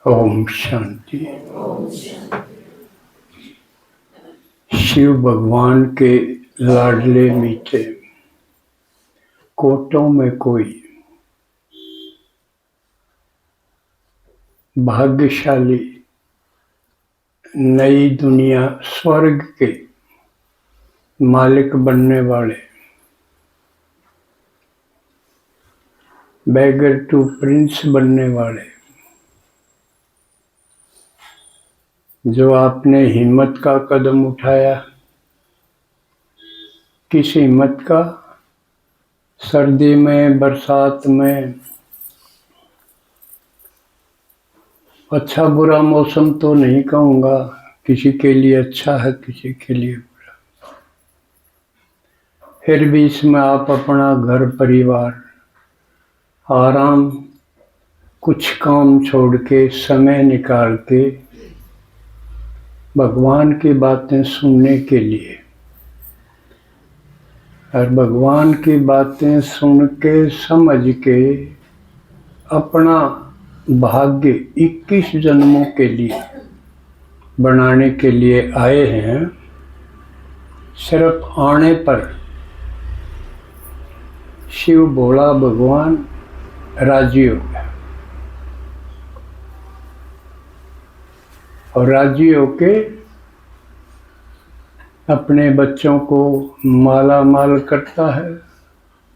ओम शांति। शिव भगवान के लाडले मीठे कोटों में कोई भाग्यशाली नई दुनिया स्वर्ग के मालिक बनने वाले बैगर टू प्रिंस बनने वाले जो आपने हिम्मत का कदम उठाया। किस हिम्मत का? सर्दी में, बरसात में, अच्छा बुरा मौसम तो नहीं कहूँगा, किसी के लिए अच्छा है, किसी के लिए बुरा। फिर भी इसमें आप अपना घर परिवार, आराम, कुछ काम छोड़ के, समय निकाल के भगवान की बातें सुनने के लिए, और भगवान की बातें सुन के समझ के अपना भाग्य 21 जन्मों के लिए बनाने के लिए आए हैं। सिर्फ आने पर शिव भोला भगवान राजी हो गया और राजी होके अपने बच्चों को माला माल करता है,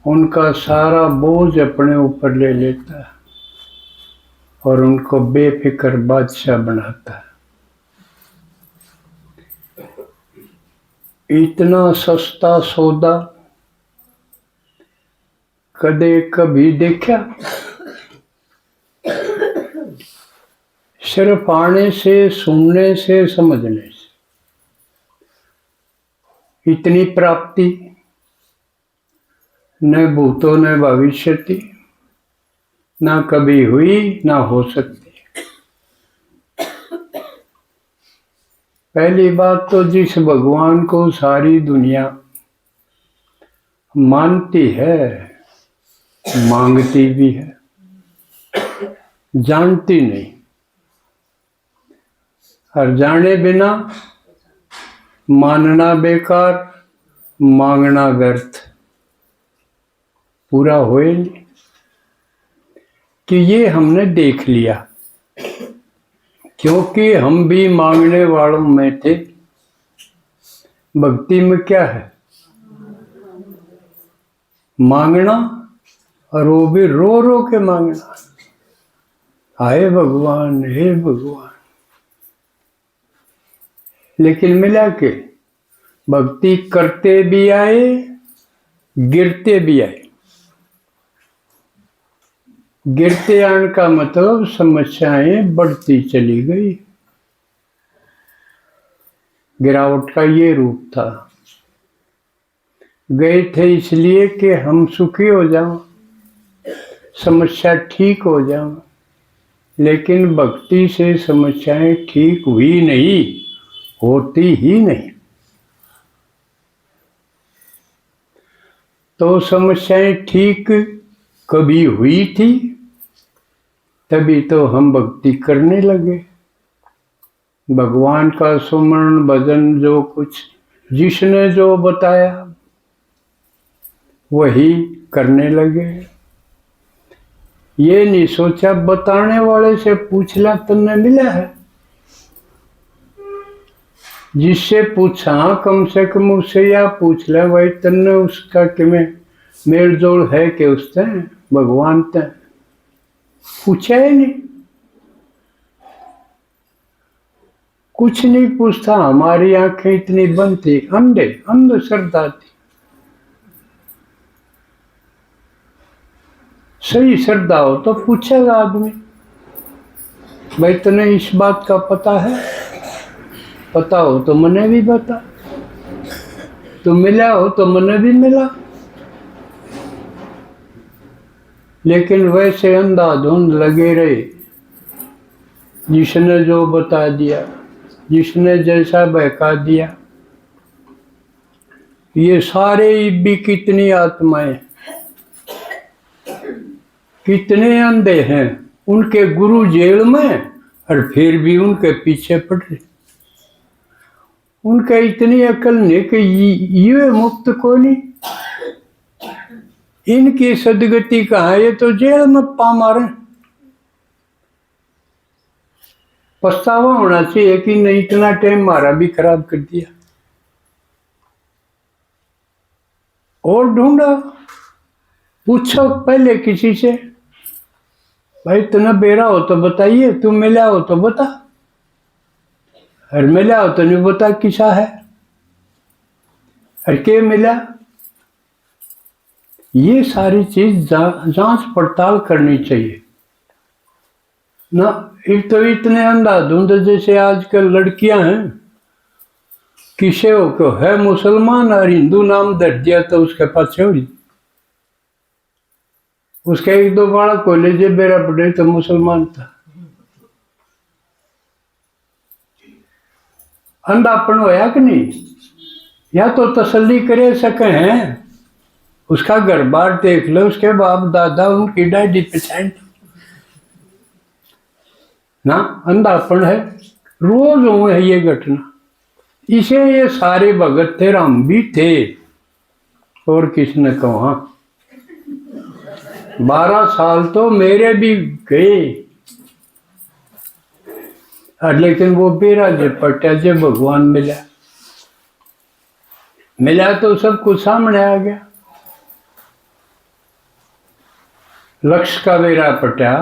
उनका सारा बोझ अपने ऊपर ले लेता है और उनको बेफिक्र बादशाह बनाता है। इतना सस्ता सौदा कभी देखा? सिर्फ आने से, सुनने से, समझने से इतनी प्राप्ति न भूतो न भविष्यति, ना कभी हुई ना हो सकती। पहली बात तो जिस भगवान को सारी दुनिया मानती है, मांगती भी है, जानती नहीं, और जाने बिना मानना बेकार, मांगना व्यर्थ, पूरा होए नहीं। कि ये हमने देख लिया, क्योंकि हम भी मांगने वालों में थे। भक्ति में क्या है? मांगना, और वो भी रो रो के मांगना। हाय भगवान, हे भगवान। लेकिन मिला के भक्ति करते भी आए, गिरते भी आए। गिरते आने का मतलब समस्याएं बढ़ती चली गई। गिरावट का ये रूप था। गए थे इसलिए कि हम सुखी हो जाओ, समस्या ठीक हो जाओ, लेकिन भक्ति से समस्याएं ठीक हुई नहीं, होती ही नहीं। तो समस्याएं ठीक कभी हुई थी, तभी तो हम भक्ति करने लगे। भगवान का सुमरण भजन, जो कुछ जिसने जो बताया वही करने लगे। ये नहीं सोचा बताने वाले से पूछना तुमने मिला है। जिससे पूछा कम से कम उससे या पूछ ले भाई तन्ने उसका कि मेल जोल है कि उससे भगवान ते पूछा ही नहीं, कुछ नहीं पूछता। हमारी आंखें इतनी बंद थी, अंधे अंध श्रद्धा थी। सही श्रद्धा हो तो पूछेगा आदमी, भाई तने इस बात का पता है? पता हो तो मने भी बता, तो मिला हो तो मने भी मिला। लेकिन वैसे अंधाधुंध लगे रहे, जिसने जो बता दिया, जिसने जैसा बहका दिया। ये सारे भी कितनी आत्माएं, कितने अंधे हैं, उनके गुरु जेल में और फिर भी उनके पीछे पड़ रहे। उनका इतनी अकल नहीं कि ये मुक्त को नहीं, इनकी सदगति कहाँ, ये तो जेल में पा मारे। पछतावा होना चाहिए कि नहीं इतना टाइम मारा भी खराब कर दिया। और ढूंढा, पूछो पहले किसी से, भाई इतना बेरा हो तो बताइए, तुम मिला हो तो बता, और मिला हो तो नहीं बता किसा है और के मिला। ये सारी चीज जांच पड़ताल करनी चाहिए ना। एक तो इतने अंधाधुंध जैसे आजकल लड़कियां हैं, किसे हो को है मुसलमान और हिंदू नाम धर दिया तो उसके पास छोड़ी, उसका एक दो बालक कॉलेज बेरा पड़े तो मुसलमान था। अंधापन होया कि नहीं, या तो तसल्ली करे सके हैं, उसका घर बार देख लो, उसके बाप दादा उनकी डैडी पहचान ना। अंधापन है, रोज हुए है ये घटना। इसे ये सारे भगत थे, राम भी थे, और किसने कहा 12 साल तो मेरे भी गए, लेकिन वो बेरा जब पटा, जब भगवान मिला तो सब कुछ सामने आ गया। लक्ष्य का बेरा पटा,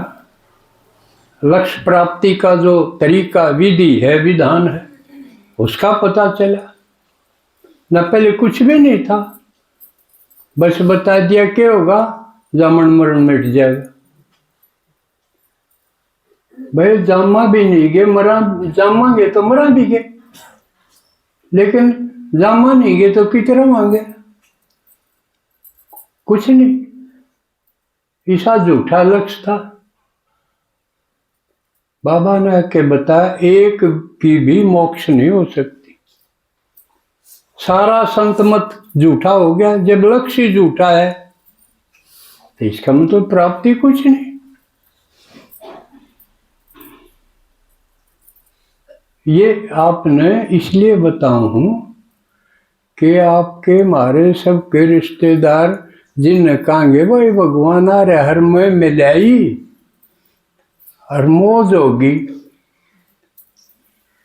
लक्ष्य प्राप्ति का जो तरीका विधि है, विधान है, उसका पता चला। न पहले कुछ भी नहीं था, बस बता दिया क्या होगा, जामन मरण मिट जाएगा। भाई जामा भी नहीं गए, मरा जामांगे तो मरा भी गए, लेकिन जामा नहीं गए तो कितना मांगे, कुछ नहीं। ईसा झूठा लक्ष्य था। बाबा ने के बताया एक की भी मोक्ष नहीं हो सकती, सारा संत मत झूठा हो गया। जब लक्ष्य झूठा है तो इसका मतलब प्राप्ति कुछ नहीं। ये आपने इसलिए बताऊं हूं कि आपके मारे सबके रिश्तेदार जिन कहेंगे भाई भगवान आ रहे, हर में मिलाई और मौज होगी,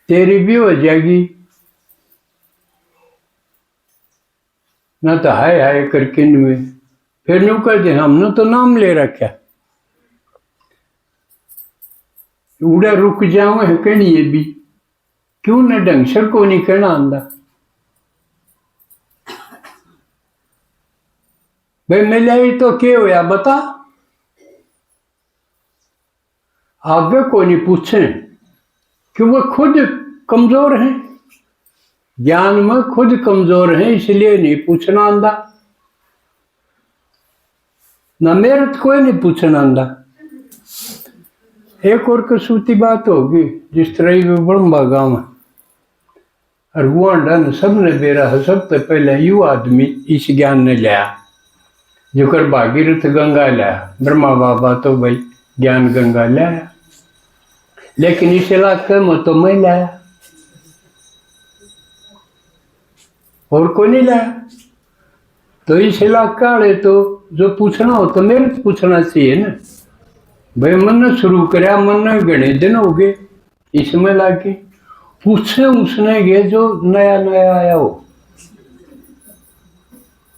तेरी भी हो जाएगी, ना तो हाय हाय करके नुए फिर न्यू कर दे, हमने तो नाम ले रखा, उड़ा रुक जाओ है कहनी ये भी, क्यों न ढंग से को नहीं कहना आंदा। भाई मिलाई तो क्या होया बता, आगे को नहीं पूछे, क्यों वो खुद कमजोर हैं, ज्ञान में खुद कमजोर हैं, इसलिए नहीं पूछना आंदा। न मेरे तो कोई नहीं पूछना आंदा। एक और कसूती बात होगी, जिस तरह ही बड़म्बा गांव है और गुआंडा सबने बेरा है, सबसे पहले यू आदमी इस ज्ञान ने लिया, जो कर भागीरथ गंगा लाया, ब्रह्मा बाबा तो भाई ज्ञान गंगा लाया, लेकिन इस इलाके में तो मैं लाया और कोई नहीं लाया। तो इस इलाका वाले तो जो पूछना हो तो मेरे को पूछना चाहिए ना। भाई मन शुरू कराया, मन घने दिन हो गए इसमें लाके पूछे, उसने गए जो नया नया आया हो,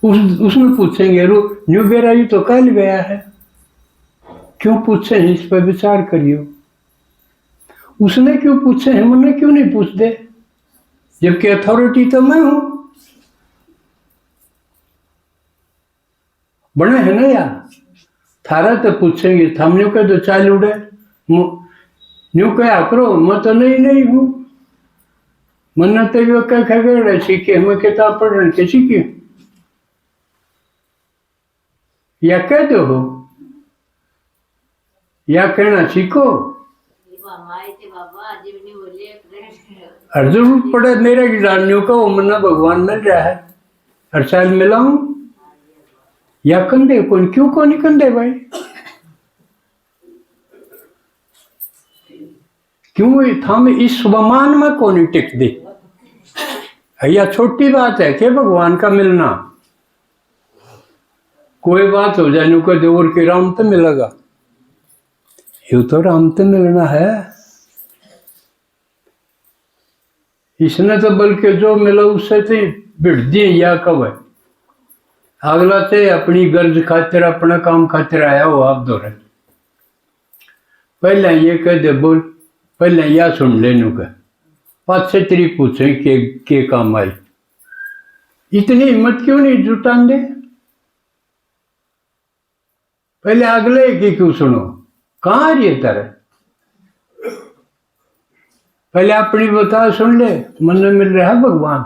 उसने पूछेंगे रो न्यू बेरा यू तो कल गया है, क्यों पूछे हैं, इस पर विचार करियो। उसने क्यों पूछे हैं, मैंने क्यों नहीं पूछ दे, जबकि अथॉरिटी तो मैं हूं, बने है ना यार। थारा तो पूछेंगे, थम न्यू कह दो चाल उड़े, न्यू क्या करो, मैं तो नहीं हूं, मन्ना तो यो क्या खगड़ सीखे, हमें किताब पढ़ने के सीखे, या कह दो हो, या कहना सीखो। और जरूर पड़े मेरे की जानियों का वो मन्ना भगवान मिल रहा है, हर साल मिलाऊं या कंधे कौन, क्यों को नहीं कंधे भाई, क्यों हम इस स्वमान में कौन टिक दे? यह छोटी बात है कि भगवान का मिलना, कोई बात हो जाए को देवर के राम तो मिलेगा, यू तो राम तो मिलना है। इसने तो बल्कि जो मिला उससे तो भिड़ दिए या कब है, अगला से अपनी गर्ज खातिर अपना काम खातिर आया हो आप दोरे, पहले ये कह दे बोल, पहले या सुन लेनु का, पाँच से तेरी पूछे के काम आई, इतनी हिम्मत क्यों नहीं जुटान दे? पहले अगले की क्यों सुनो, कहाँ रही है तारे? पहले अपनी बता सुन ले, मन में मिल रहा है भगवान,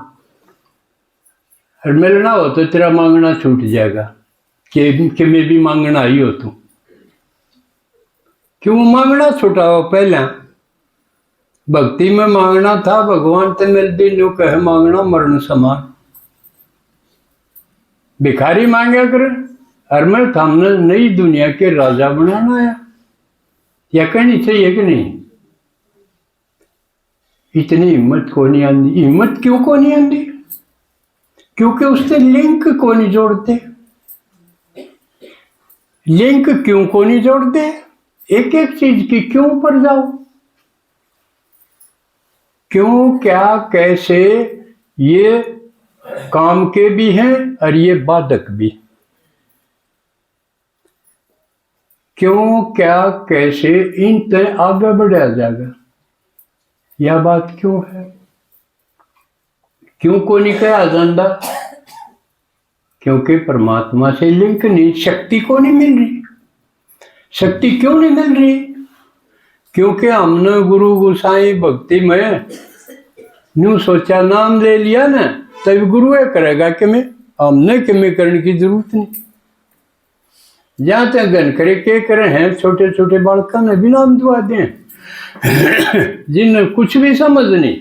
और मिलना हो तो तेरा मांगना छूट जाएगा कि मैं भी मांगना ही हो तू, क्यों मांगना छुटाओ? पहले भक्ति में मांगना था, भगवान ते मिल दी, न्यू कहे मांगना मरण समान, भिखारी मांगा करे, और मैं हमने नई दुनिया के राजा बनाना आया, या कहनी चाहिए कि नहीं? इतनी हिम्मत को नहीं आती। हिम्मत क्यों को नहीं आती? क्योंकि उससे लिंक को नहीं जोड़ते। लिंक क्यों को नहीं जोड़ते? एक एक चीज की क्यों पर जाओ, क्यों, क्या, कैसे, ये काम के भी हैं और ये बाधक भी। क्यों, क्या, कैसे, इन तय आगे बढ़ाया जाएगा, यह बात क्यों है? क्यों को नहीं कहा जाता? क्योंकि परमात्मा से लिंक नहीं, शक्ति को नहीं मिल रही। शक्ति क्यों नहीं मिल रही? क्योंकि हमने गुरु गोसाई भक्ति में न्यू सोचा, नाम ले लिया ना, तभी गुरु ये करेगा कि मैं, हमने कि मैं करने की जरूरत नहीं। जहाँ तक गन करे के करे हैं, छोटे छोटे बालकों ने भी नाम दुआ दें जिन्हें कुछ भी समझ नहीं,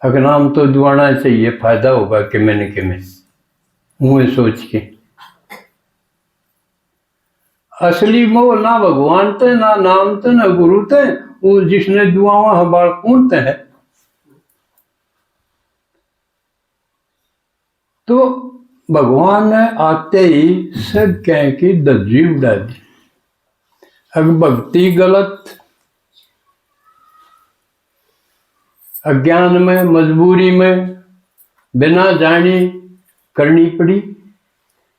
अगर नाम तो दुआना चाहिए, फायदा होगा कि मैंने कि मैं मुँह सोच के। असली मोह ना भगवान ते, ना नाम ते, ना गुरु ते, वो जिसने दुआवा हबाल कौन ते है। तो भगवान ने आते ही सब कह की दर्जी उड़ा दी। अगर भक्ति गलत, अज्ञान में, मजबूरी में, बिना जानी करनी पड़ी,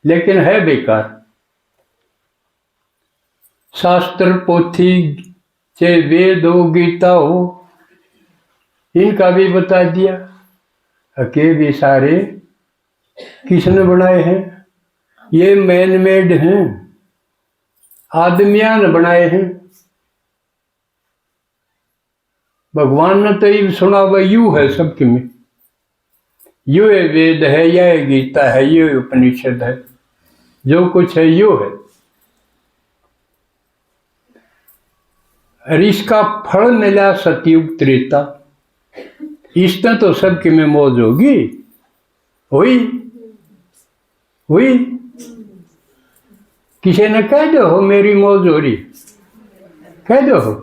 लेकिन है बेकार। शास्त्र पोथी चाहे वेद हो, गीता हो, इनका भी बता दिया, अके भी सारे किसने बनाए हैं? ये मैन मेड हैं, आदमियां ने बनाए हैं। भगवान ने तो ये सुना हुआ यू है सबके में, यू ये वेद है, यह गीता है, ये उपनिषद है, जो कुछ है यू है। और इसका फल मिला सतयुग त्रेता, इसने तो सबके में मौज होगी, हुई हुई। किसी ने कह दो हो मेरी मौज हो रही, कह दो हो,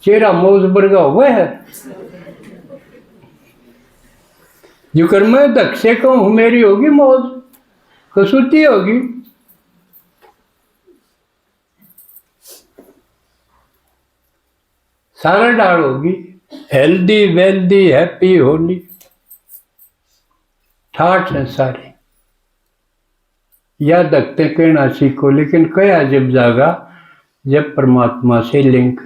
चेहरा मौज बरगा हुआ है। जो कर मैं दक्षे कहूँ मेरी होगी मौज, कसूती होगी। सारा डाल होगी, हेल्दी वेल्दी हैप्पी होली, ठाठ है सारी। याद रखते कहना सीखो, लेकिन कया जब जागा, जब परमात्मा से लिंक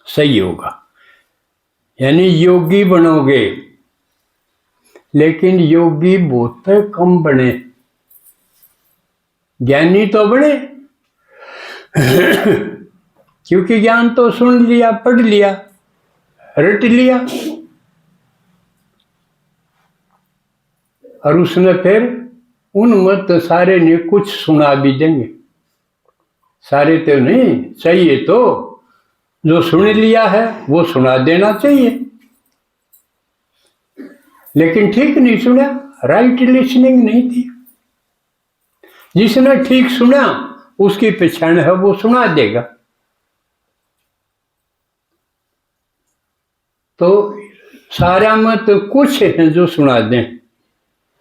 सही होगा, यानी योगी बनोगे। लेकिन योगी बहुत कम बने, ज्ञानी तो बने क्योंकि ज्ञान तो सुन लिया, पढ़ लिया, रट लिया, और उसने फिर उन मत सारे ने कुछ सुना भी देंगे, सारे तो नहीं चाहिए, तो जो सुन लिया है वो सुना देना चाहिए, लेकिन ठीक नहीं सुना, राइट लिसनिंग नहीं थी। जिसने ठीक सुना उसकी पहचान है, वो सुना देगा। तो सारा में तो कुछ है जो सुना दें,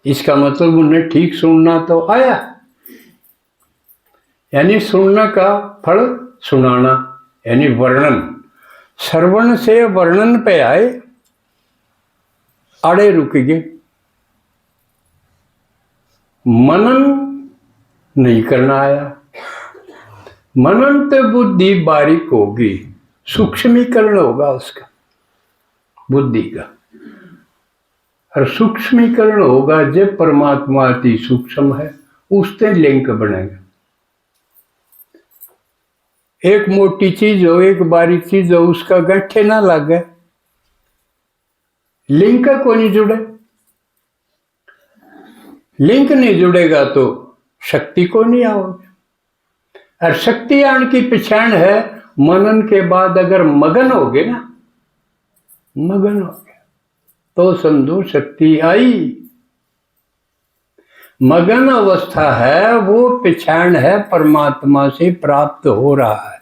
इसका मतलब उन्हें ठीक सुनना तो आया, यानी सुनने का फल सुनाना, यानी वर्णन। श्रवण से वर्णन पे आए, अड़े रुक गए, मनन नहीं करना आया। मनन तो बुद्धि बारीक होगी, सूक्ष्मीकरण होगा उसका, बुद्धि का, और सूक्ष्मीकरण होगा जब परमात्मा अति सूक्ष्म है, उससे लिंक बनेगा। एक मोटी चीज हो, एक बारीक चीज हो, उसका गठे ना लगे, लिंक को नहीं जुड़े। लिंक नहीं जुड़ेगा तो शक्ति को नहीं आओगे, और शक्ति आने की पहचान है मनन के बाद अगर मगन हो गए ना, मगन हो गया तो समझो शक्ति आई। मगन अवस्था है, वो पहचान है परमात्मा से प्राप्त हो रहा है।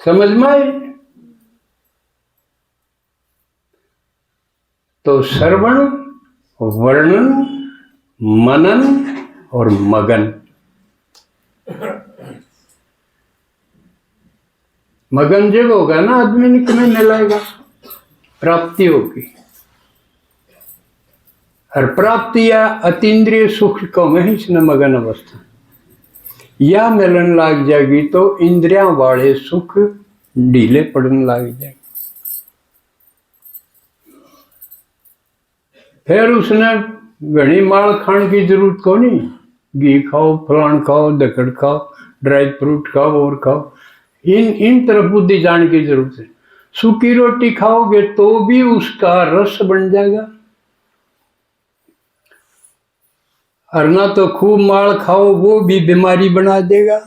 समझ में आई? तो श्रवण, वर्णन, मनन और मगन। मगन जब होगा ना आदमी में मिलाएगा, प्राप्ति होगी। और प्राप्ति या अतीन्द्रिय सुख को में ही इसने मगन अवस्था या मिलन लग जाएगी तो इंद्रियां वाले सुख ढीले पड़ने लग जाएंगे। फिर उसने घनी माल खाने की जरूरत को नहीं, घी खाओ, फलान खाओ, दकड़ खाओ, ड्राई फ्रूट खाओ और खाओ, इन तरफ बुद्धि जाने की जरूरत है। सूखी रोटी खाओगे तो भी उसका रस बन जाएगा, और ना तो खूब माल खाओ, वो भी बीमारी बना देगा।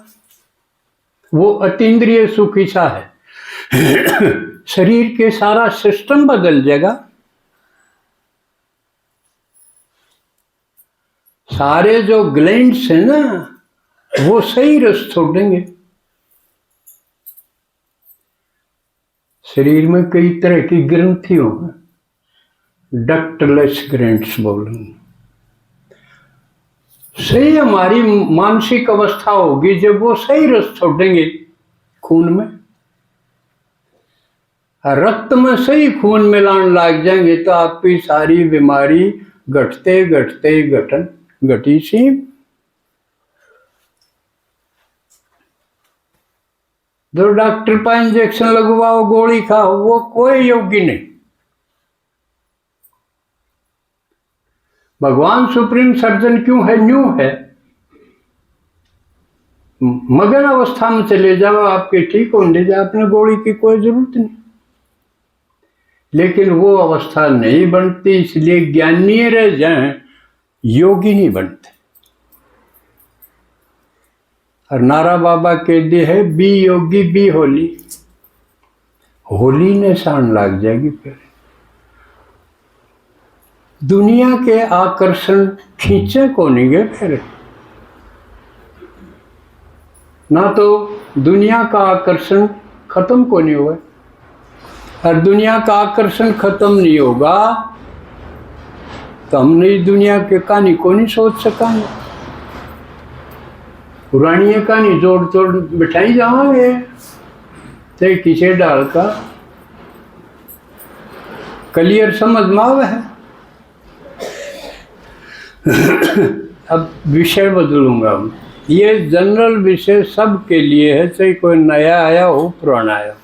वो अतीन्द्रिय सुख ऐसा है शरीर के सारा सिस्टम बदल जाएगा, सारे जो ग्लैंड्स हैं ना वो सही रस छोड़ेंगे। शरीर में कई तरह की ग्रंथियों हैं, डक्टलेस ग्रैंड्स बोलेंगे। सही हमारी मानसिक अवस्था होगी जब वो सही रस छोड़ेंगे खून में, रक्त में सही खून मिलान लग जाएंगे तो आपकी सारी बीमारी घटते घटते घटी सी। जो डॉक्टर पर इंजेक्शन लगवाओ, गोली खाओ, वो कोई योगी नहीं। भगवान सुप्रीम सर्जन क्यों है? न्यू है। मगन अवस्था में चले जाओ, आपके ठीक होने जाए, अपने गोली की कोई जरूरत नहीं। लेकिन वो अवस्था नहीं बनती, इसलिए ज्ञानी रह जाएं, योगी नहीं बनते। और नारा बाबा के दिए है, बी योगी बी होली। होली ने शान लग जाएगी। फिर दुनिया के आकर्षण खींचे को नहीं गए, फिर ना तो दुनिया का आकर्षण खत्म को नहीं हुआ, और दुनिया का आकर्षण खत्म नहीं होगा तो हम नई दुनिया के कहानी को नहीं सोच सकेंगे। पुरानी कहानी जोड़ तोड़ बिठाई जाओगे तो किसे डाल का क्लियर समझ में आवे है। अब विषय बदलूंगा, ये जनरल विषय सबके लिए है, चाहे कोई नया आया हो पुराना आया।